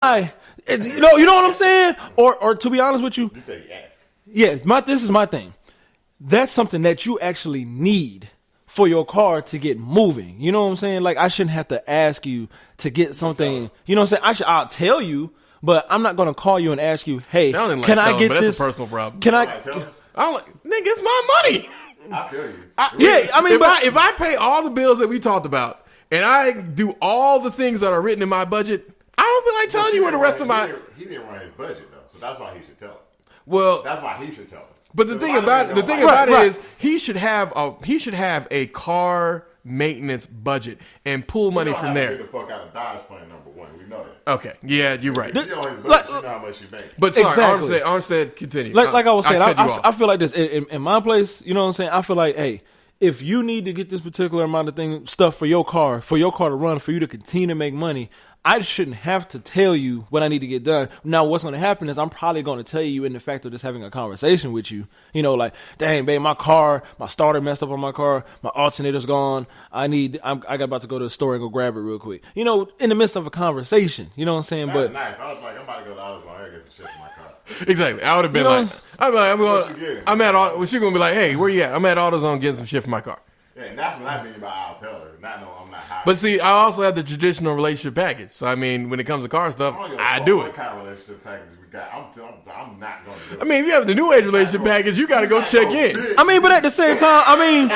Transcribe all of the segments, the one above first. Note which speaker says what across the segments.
Speaker 1: You know what I'm saying? Or to be honest with you,
Speaker 2: You said you asked.
Speaker 1: yeah, this is my thing. That's something that you actually need for your car to get moving. You know what I'm saying? Like, I shouldn't have to ask you to get something. You know what I'm saying? I'll tell you, but I'm not going to call you and ask you, hey,
Speaker 3: Sounding like
Speaker 1: can I get
Speaker 3: but
Speaker 1: this?
Speaker 3: That's a personal problem.
Speaker 1: Can I?
Speaker 3: I'm like, nigga, it's my money.
Speaker 2: I feel you.
Speaker 3: If I pay all the bills that we talked about and I do all the things that are written in my budget, I don't feel like telling you where the rest of my.
Speaker 2: He didn't run his budget though, so that's why he should tell him.
Speaker 3: Well,
Speaker 2: That's why he should tell him.
Speaker 3: but the thing about it is he should have a car maintenance budget and pull money from there.
Speaker 2: Get the fuck out of Dodge plan number one. We know that.
Speaker 3: Okay, yeah, you're right.
Speaker 2: You know his budget. You know how much you make.
Speaker 3: But sorry,
Speaker 1: Exactly.
Speaker 3: Armstead, continue.
Speaker 1: Like I was saying,
Speaker 3: cut you off.
Speaker 1: I feel like this in my place. You know what I'm saying? I feel like, hey, if you need to get this particular amount of stuff for your car to run, for you to continue to make money, I shouldn't have to tell you what I need to get done. Now, what's going to happen is I'm probably going to tell you in the fact of just having a conversation with you. You know, like, dang, babe, my starter messed up on my car. My alternator's gone. I got about to go to the store and go grab it real quick. You know, in the midst of a conversation. You know what I'm saying?
Speaker 2: That's nice. I was like, I'm about to go to AutoZone and get some shit in my car.
Speaker 3: Exactly. I would have been I'm at Auto. She's gonna be like, hey, where you at? I'm at AutoZone getting some shit for my car.
Speaker 2: Yeah, and that's what I mean by I'll tell her. I'm not high.
Speaker 3: But see, I also have the traditional relationship package. So I mean, when it comes to car stuff, I do it.
Speaker 2: What kind of relationship package we got? I'm not going to do it.
Speaker 3: I mean, if you have the new age relationship package, you got to go check in.
Speaker 1: I mean, but at the same time, I mean,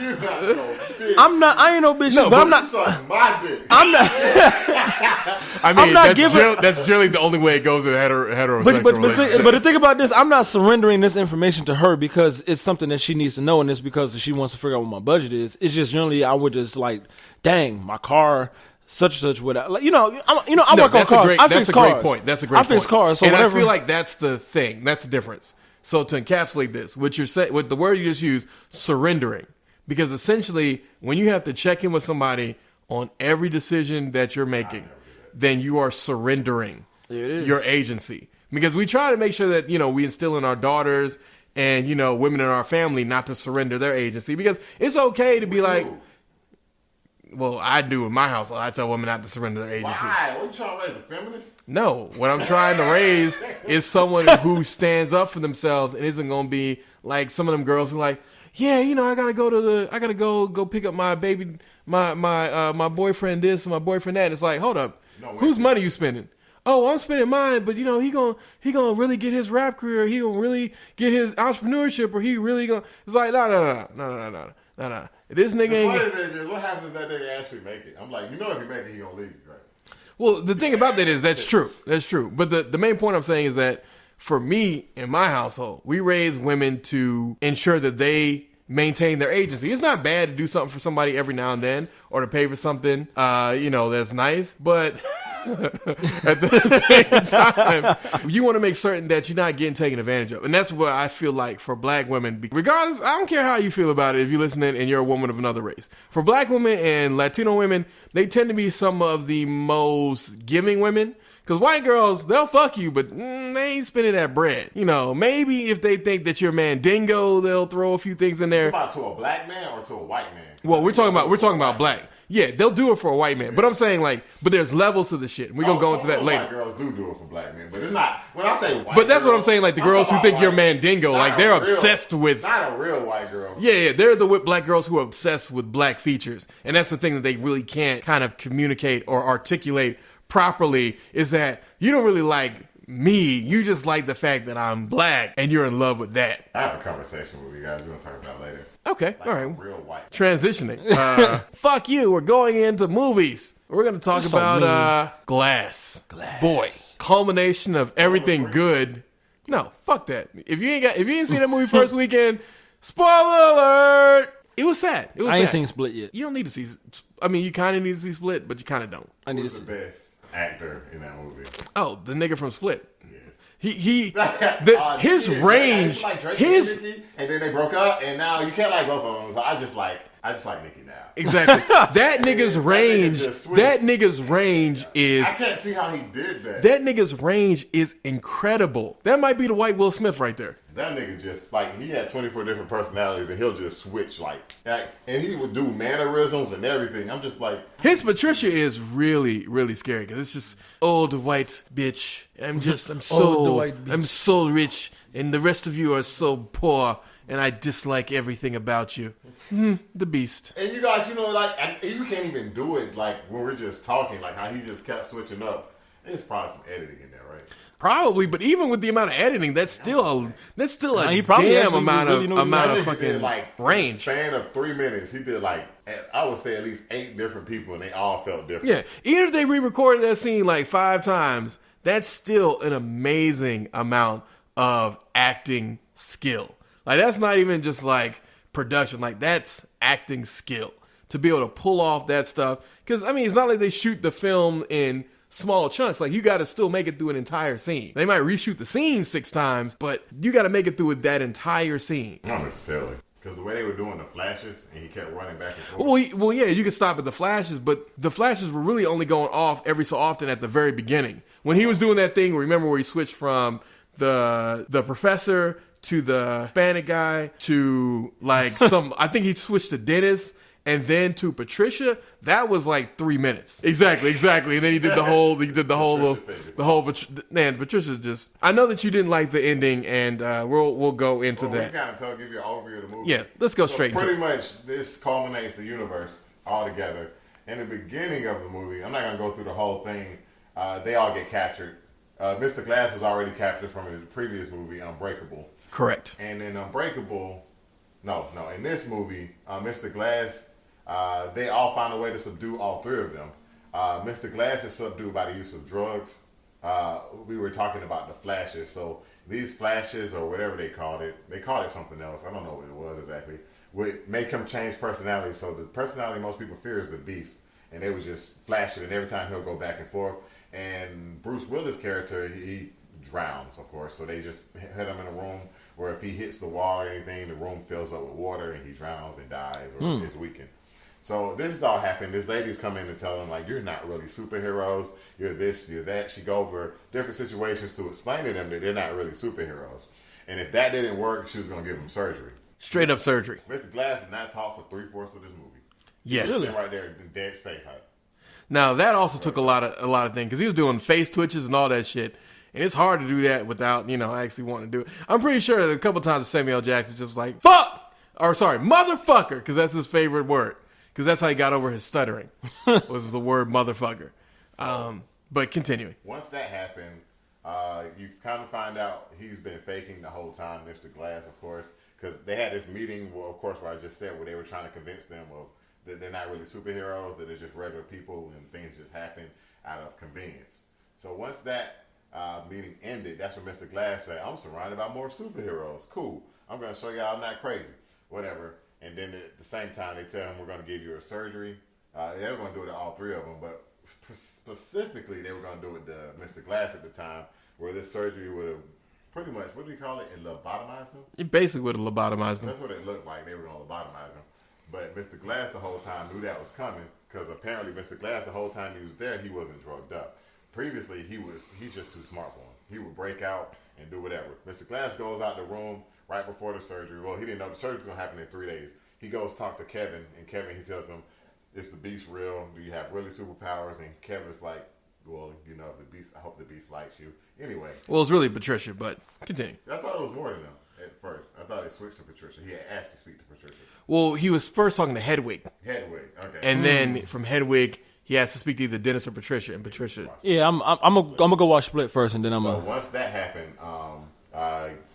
Speaker 2: You're not no bitch.
Speaker 1: I ain't no bitch,
Speaker 3: No,
Speaker 1: but I'm
Speaker 2: You
Speaker 1: not.
Speaker 2: suck my dick.
Speaker 1: I'm not.
Speaker 3: I mean,
Speaker 1: not giving-
Speaker 3: that's generally the only way it goes in a heterosexual
Speaker 1: But
Speaker 3: relationship.
Speaker 1: the thing about this, I'm not surrendering this information to her because it's something that she needs to know, and it's because she wants to figure out what my budget is. It's just generally I would just like, dang, my car, such and such. Without, like, I work on cars.
Speaker 3: That's a great point. That's a great point.
Speaker 1: I fix cars, so
Speaker 3: and
Speaker 1: whatever.
Speaker 3: I feel like that's the thing. That's the difference. So to encapsulate this, what you're saying, with the word you just used, surrendering, because essentially when you have to check in with somebody on every decision that you're making, then you are surrendering your agency. Because we try to make sure that, we instill in our daughters and, women in our family not to surrender their agency. Because it's okay to be like, well, I do in my household. I tell women not to surrender their agency.
Speaker 2: Why? What you trying to raise, a feminist?
Speaker 3: No. What I'm trying to raise is someone who stands up for themselves and isn't going to be like some of them girls who are like, yeah, I gotta go pick up my baby, my boyfriend this and my boyfriend that. It's like, hold up, whose money you spending? Oh, I'm spending mine, but he gonna really get his rap career. He gonna really get his entrepreneurship, or he really gonna. It's like, no. This nigga ain't.
Speaker 2: What happens if that nigga actually make it? I'm like, if he make it, he gonna leave, right?
Speaker 3: Well, the thing about that is that's true. That's true. But the main point I'm saying is that for me, in my household, we raise women to ensure that they maintain their agency. It's not bad to do something for somebody every now and then or to pay for something, that's nice. But at the same time, you want to make certain that you're not getting taken advantage of. And that's what I feel like for black women. Regardless, I don't care how you feel about it if you're listening and you're a woman of another race. For black women and Latino women, they tend to be some of the most giving women. Because white girls, they'll fuck you, but they ain't spending that bread. Maybe if they think that you're a mandingo, they'll throw a few things in there.
Speaker 2: About to a black man or to a white man?
Speaker 3: Well, we're talking about black. Yeah, they'll do it for a white man. But I'm saying but there's levels to the shit. We're going to go into that later.
Speaker 2: White girls do it for black men, but it's not, when I say white
Speaker 3: But that's
Speaker 2: girls,
Speaker 3: what I'm saying, like the girls who think you're mandingo, like they're obsessed with.
Speaker 2: Not a real white girl.
Speaker 3: Yeah, they're the black girls who are obsessed with black features. And that's the thing that they really can't kind of communicate or articulate properly, is that you don't really like me. You just like the fact that I'm black and you're in love with that.
Speaker 2: I have a conversation with you guys. We're going to talk about it later.
Speaker 3: Okay, all right.
Speaker 2: Real white.
Speaker 3: Transitioning. Fuck you. We're going into movies. We're going to talk about Glass. Boy, culmination of everything good. No, fuck that. If you ain't seen that movie first weekend, spoiler alert. It was sad.
Speaker 1: I ain't seen Split yet.
Speaker 3: You don't need to see. I mean, you kind of need to see Split, but you kind of don't.
Speaker 1: I need to
Speaker 2: Who's
Speaker 1: see.
Speaker 2: the best actor in that movie?
Speaker 3: Oh, the nigga from Split.
Speaker 2: His
Speaker 3: His range,
Speaker 2: like Drake
Speaker 3: his
Speaker 2: and Nicki, and then they broke up, and now you can't like both of them. So I just like I just like Nicki now.
Speaker 3: Exactly. That nigga's range.
Speaker 2: That nigga just switched.
Speaker 3: That nigga's range is.
Speaker 2: I can't see how he did that.
Speaker 3: That nigga's range is incredible. That might be the white Will Smith right there.
Speaker 2: That nigga just, like, he had 24 different personalities, and he'll just switch, and he would do mannerisms and everything. I'm just like...
Speaker 3: His Patricia is really, really scary, because it's just, old white bitch. I'm so rich, and the rest of you are so poor, and I dislike everything about you. The beast.
Speaker 2: And you guys, you can't even do it, like, when we're just talking, like, how he just kept switching up. There's probably some editing in there, right?
Speaker 3: Probably, but even with the amount of editing, that's still a
Speaker 1: he probably
Speaker 3: damn
Speaker 1: actually
Speaker 3: amount
Speaker 1: really
Speaker 3: of fucking
Speaker 2: did, like,
Speaker 3: range.
Speaker 2: In the span of 3 minutes, he did, like, I would say at least 8 different people, and they all felt different.
Speaker 3: Yeah, even if they re-recorded that scene like 5 times, that's still an amazing amount of acting skill. Like, that's not even just like production, like that's acting skill to be able to pull off that stuff. Because I mean, it's not like they shoot the film in small chunks. Like, you got to still make it through an entire scene. They might reshoot the scene 6 times, but you got to make it through that entire scene.
Speaker 2: Not necessarily. Because the way they were doing the flashes, and he kept running back and forth.
Speaker 3: Well, yeah, you could stop at the flashes, but the flashes were really only going off every so often at the very beginning. When he was doing that thing, remember where he switched from the professor to the Hispanic guy to like I think he switched to Dennis and then to Patricia. That was like 3 minutes. Exactly. And then he did the whole man, Patricia's just, I know that you didn't like the ending, and we'll go into that.
Speaker 2: We kind of give you an overview of the movie.
Speaker 3: Yeah, let's go straight into it.
Speaker 2: Pretty much, this culminates the universe all together. In the beginning of the movie, I'm not going to go through the whole thing. They all get captured. Mr. Glass was already captured from the previous movie, Unbreakable.
Speaker 3: Correct.
Speaker 2: And in in this movie, Mr. Glass, they all find a way to subdue all 3 of them. Mr. Glass is subdued by the use of drugs. We were talking about the flashes. So these flashes, or whatever they called it something else. I don't know what it was exactly. Would make him change personality. So the personality most people fear is the Beast. And they would just flash it, and every time he'll go back and forth. And Bruce Willis' character, he drowns, of course. So they just hit him in a room where if he hits the wall or anything, the room fills up with water and he drowns and dies or is weakened. So this is all happening. This lady's come in and tell him, like, you're not really superheroes. You're this, you're that. She go over different situations to explain to them that they're not really superheroes. And if that didn't work, she was going to give him surgery.
Speaker 3: Straight up surgery.
Speaker 2: Mr. Glass did not talk for 3/4 of this movie.
Speaker 3: Yes.
Speaker 2: Really? Right there in dead space height.
Speaker 3: Now that also took a lot of things, because he was doing face twitches and all that shit, and it's hard to do that without actually wanting to do it. I'm pretty sure that a couple times Samuel Jackson just like motherfucker, because that's his favorite word, because that's how he got over his stuttering was the word motherfucker. But continuing.
Speaker 2: Once that happened, you kind of find out he's been faking the whole time, Mr. Glass, of course, because they had this meeting, of course, where I just said where they were trying to convince them of that they're not really superheroes, that they're just regular people and things just happen out of convenience. So once that meeting ended, that's when Mr. Glass said, I'm surrounded by more superheroes. Cool. I'm going to show y'all I'm not crazy. Whatever. And then at the same time, they tell him we're going to give you a surgery. They were going to do it to all 3 of them, but specifically they were going to do it to Mr. Glass at the time, where this surgery would have pretty much, what do you call it? It lobotomized him?
Speaker 3: It basically would have lobotomized him.
Speaker 2: That's what it looked like. They were going to lobotomize him. But Mr. Glass the whole time knew that was coming, because apparently Mr. Glass the whole time he was there, he wasn't drugged up. Previously, he's just too smart for him. He would break out and do whatever. Mr. Glass goes out the room right before the surgery. Well, he didn't know the surgery was going to happen in 3 days. He goes talk to Kevin, and Kevin, he tells him, is the Beast real? Do you have really superpowers? And Kevin's like, well, if the Beast, I hope the Beast likes you. Anyway.
Speaker 3: Well, it's really Patricia, but continue.
Speaker 2: I thought it was more than them at first. I thought it switched to Patricia. He had asked to speak to Patricia.
Speaker 3: Well, he was first talking to Hedwig.
Speaker 2: Hedwig, okay.
Speaker 3: And then from Hedwig, he has to speak to either Dennis or Patricia, and Patricia.
Speaker 1: Yeah, I'm gonna go watch Split first, and then
Speaker 2: once that happened,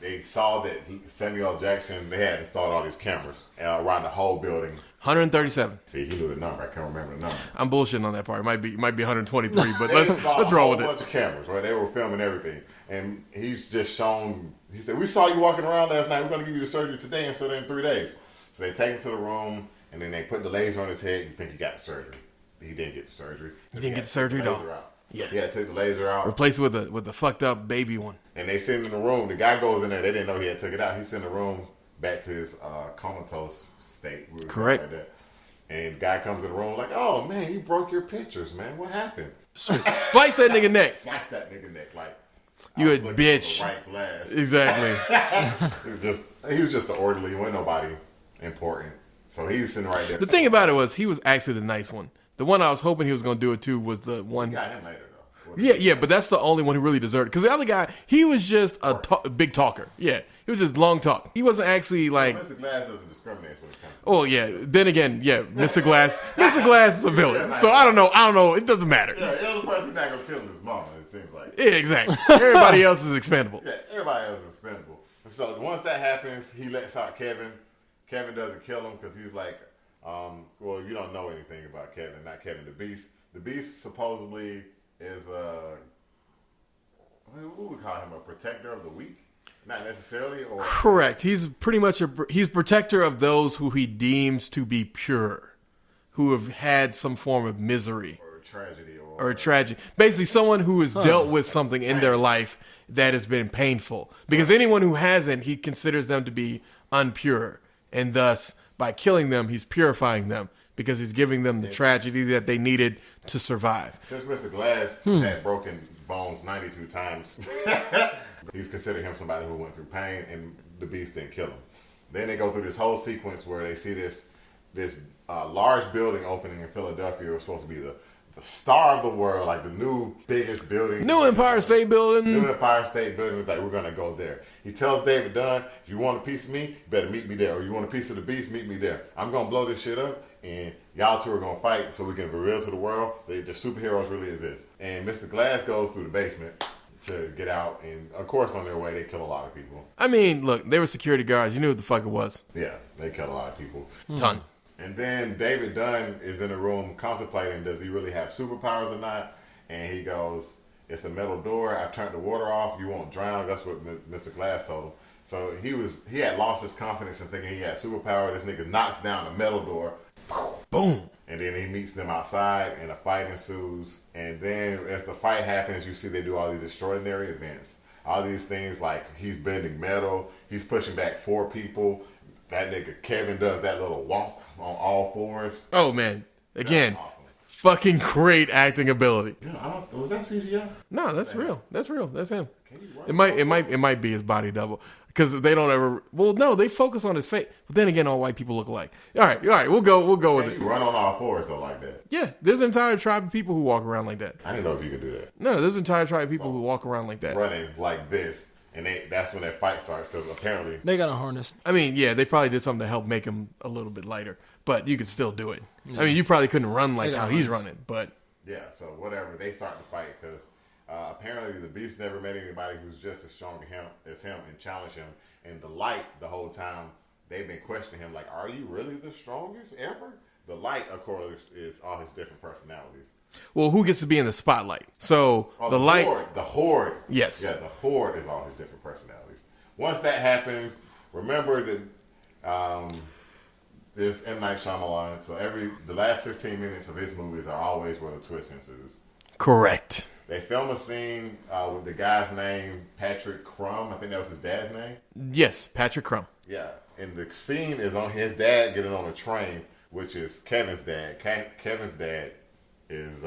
Speaker 2: they saw that Samuel L. Jackson, they had installed all these cameras around the whole building.
Speaker 3: 137.
Speaker 2: See, he knew the number. I can't remember the number.
Speaker 3: I'm bullshitting on that part. It might be 123, but let's roll with it.
Speaker 2: A bunch of cameras, right? They were filming everything, and he's just shown. He said, "We saw you walking around last night. We're going to give you the surgery today instead of in 3 days." So they take him to the room, and then they put the laser on his head. You think he got the surgery? He didn't get the surgery.
Speaker 3: He didn't get the surgery, though.
Speaker 2: Yeah, he had to take the laser out.
Speaker 3: Replace it with the fucked up baby one.
Speaker 2: And they send him in the room. The guy goes in there. They didn't know he had took it out. He sent the room back to his comatose state.
Speaker 3: Correct.
Speaker 2: Like that. And guy comes in the room like, oh man, you broke your pictures, man. What happened?
Speaker 3: Slice that nigga neck.
Speaker 2: Slice that nigga neck like
Speaker 3: You
Speaker 2: I
Speaker 3: a
Speaker 2: was looking for
Speaker 3: bitch.
Speaker 2: the right glass.
Speaker 3: Exactly.
Speaker 2: He was just the orderly. He wasn't nobody important. So he's sitting right there.
Speaker 3: The thing about it was he was actually the nice one. The one I was hoping he was going to do it too was the one.
Speaker 2: We got him later though.
Speaker 3: Yeah, but that's the only one who really deserved it. Because the other guy, he was just a big talker. Yeah, he was just long talk. He wasn't actually like.
Speaker 2: Mr. Glass doesn't discriminate when it comes to.
Speaker 3: Oh yeah. Then again, yeah, Mr. Glass. Mr. Glass is a villain. So I don't know. It doesn't matter.
Speaker 2: Yeah, the only person not gonna kill him is mama. It seems like.
Speaker 3: Yeah, exactly. Everybody else is expendable.
Speaker 2: Yeah, everybody else is expendable. And so once that happens, he lets out Kevin. Kevin doesn't kill him because he's like, well, you don't know anything about Kevin. Not Kevin the Beast. The Beast supposedly is what would we call him? A protector of the weak? Not necessarily, or
Speaker 3: Correct. He's pretty much he's protector of those who he deems to be pure, who have had some form of misery
Speaker 2: or tragedy,
Speaker 3: or tragedy. Basically, someone who has dealt with something in their life that has been painful. Because anyone who hasn't, he considers them to be unpure, and thus by killing them, he's purifying them because he's giving them the tragedy that they needed to survive.
Speaker 2: Since Mr. Glass had broken bones 92 times, he's considered him somebody who went through pain, and the Beast didn't kill him. Then they go through this whole sequence where they see this large building opening in Philadelphia. It was supposed to be the star of the world, like the new biggest building.
Speaker 3: New Empire State Building.
Speaker 2: New Empire State Building. It's like, we're going to go there. He tells David Dunn, if you want a piece of me, you better meet me there. Or you want a piece of the Beast, meet me there. I'm going to blow this shit up, and y'all two are going to fight so we can reveal to the world that the superheroes really exist. And Mr. Glass goes through the basement to get out, and of course on their way they kill a lot of people.
Speaker 3: I mean, look, they were security guards. You knew what the fuck it was.
Speaker 2: Yeah, they kill a lot of people.
Speaker 3: Ton.
Speaker 2: And then David Dunn is in the room contemplating, does he really have superpowers or not? And he goes, it's a metal door. I turned the water off. You won't drown. That's what Mr. Glass told him. So he had lost his confidence in thinking he had superpower. This nigga knocks down a metal door.
Speaker 3: Boom.
Speaker 2: And then he meets them outside and a fight ensues. And then as the fight happens, you see they do all these extraordinary events. All these things like he's bending metal. He's pushing back 4 people. That nigga Kevin does that little walk on all 4s.
Speaker 3: Oh, man. Again,
Speaker 2: awesome.
Speaker 3: fucking great acting ability.
Speaker 2: Yeah, was that CGI?
Speaker 3: No, that's real. That's real. That's him.
Speaker 2: Can you run?
Speaker 3: It might be his body double. Because they don't ever. Well, no, they focus on his face. But then again, all white people look alike. All right. We'll go with it.
Speaker 2: You run on all 4s though like that.
Speaker 3: Yeah, there's an entire tribe of people who walk around like that.
Speaker 2: I didn't know if you could do that.
Speaker 3: No, there's an entire tribe of people who walk around like that.
Speaker 2: Running like this, and that's when that fight starts because apparently
Speaker 1: They got a harness.
Speaker 3: I mean, yeah, they probably did something to help make him a little bit lighter, but you could still do it. Yeah. I mean, you probably couldn't run like how he's running, but
Speaker 2: yeah. So whatever, they start to fight because apparently the Beast never met anybody who's just as strong as him and challenge him. And the Light, the whole time they've been questioning him, like, are you really the strongest ever? The Light, of course, is all his different personalities.
Speaker 3: Well, who gets to be in the spotlight? So the Light,
Speaker 2: the Horde.
Speaker 3: Yes.
Speaker 2: Yeah, the Horde is all his different personalities. Once that happens, remember that there's M. Night Shyamalan. So the last 15 minutes of his movies are always where the twist ensues.
Speaker 3: correct.
Speaker 2: They film a scene with the guy's name, Patrick Crumb. I think that was his dad's name.
Speaker 3: Yes, Patrick Crumb.
Speaker 2: Yeah. And the scene is on his dad getting on a train, which is Kevin's dad. Kevin's dad is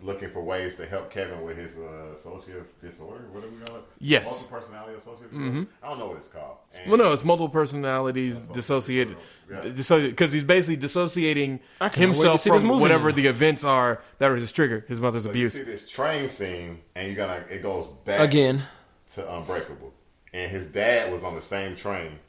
Speaker 2: looking for ways to help Kevin with his associative disorder. What do we call it?
Speaker 3: Yes.
Speaker 2: Multiple personality associative disorder? I don't know what it's called. And
Speaker 3: Well, no, it's multiple personalities dissociated.
Speaker 2: Yeah.
Speaker 3: Because he's basically dissociating
Speaker 1: I can't wait to
Speaker 3: himself
Speaker 1: see this
Speaker 3: from
Speaker 1: movie
Speaker 3: whatever
Speaker 1: now.
Speaker 3: the events are that are his trigger, his mother's
Speaker 2: so
Speaker 3: abuse.
Speaker 2: you see this train scene, and it goes back
Speaker 1: Again.
Speaker 2: to Unbreakable. And his dad was on the same train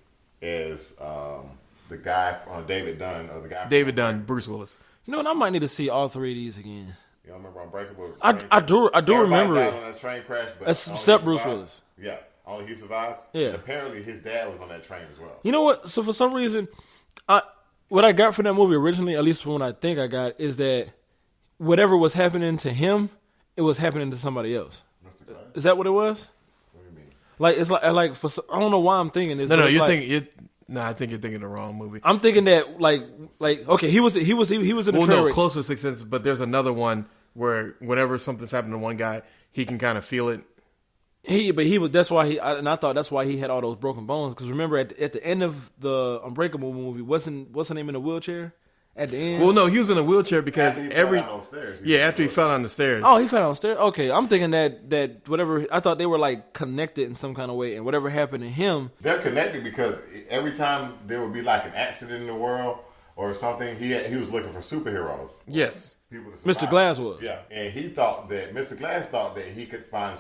Speaker 2: as the guy on David Dunn, or the guy.
Speaker 3: David Dunn, Bruce Willis.
Speaker 1: You know what? I might need to see all 3 of these again.
Speaker 2: You don't remember Unbreakable?
Speaker 1: I do
Speaker 2: Everybody
Speaker 1: remember
Speaker 2: died
Speaker 1: it.
Speaker 2: on that train crash, but
Speaker 1: That's
Speaker 2: only
Speaker 1: except
Speaker 2: he
Speaker 1: Bruce
Speaker 2: survived.
Speaker 1: Willis.
Speaker 2: Yeah, only he survived.
Speaker 1: Yeah.
Speaker 2: And apparently his dad was on that train as well.
Speaker 1: You know what? So for some reason, what I got from that movie originally, at least from what I think I got, is that whatever was happening to him, it was happening to somebody else.
Speaker 2: Mr. Glass?
Speaker 1: Is that what it was?
Speaker 2: What do you mean?
Speaker 1: Like it's like I don't know why I'm thinking this.
Speaker 3: No,
Speaker 1: but
Speaker 3: no,
Speaker 1: it's
Speaker 3: you're
Speaker 1: like,
Speaker 3: thinking it. No, I think you're thinking the wrong movie.
Speaker 1: I'm thinking that like okay, he was in the
Speaker 3: Well,
Speaker 1: train
Speaker 3: no,
Speaker 1: wreck.
Speaker 3: close to Sixth Sense, but there's another one where whenever something's happened to one guy, he can kind of feel it.
Speaker 1: That's why I thought that's why he had all those broken bones. Because remember, at the end of the Unbreakable movie, wasn't the name in a wheelchair, at the end.
Speaker 3: Well, no, he was in a wheelchair because
Speaker 2: After he
Speaker 3: every
Speaker 2: fell down those stairs,
Speaker 3: after he fell down the stairs.
Speaker 1: Oh, he fell downstairs. Okay, I'm thinking that whatever. I thought they were like connected in some kind of way, and whatever happened to him.
Speaker 2: They're connected because every time there would be like an accident in the world or something, he was looking for superheroes.
Speaker 3: Yes.
Speaker 2: People to survive.
Speaker 1: Mr. Glass was.
Speaker 2: Yeah, and he thought that Mr. Glass thought that he could find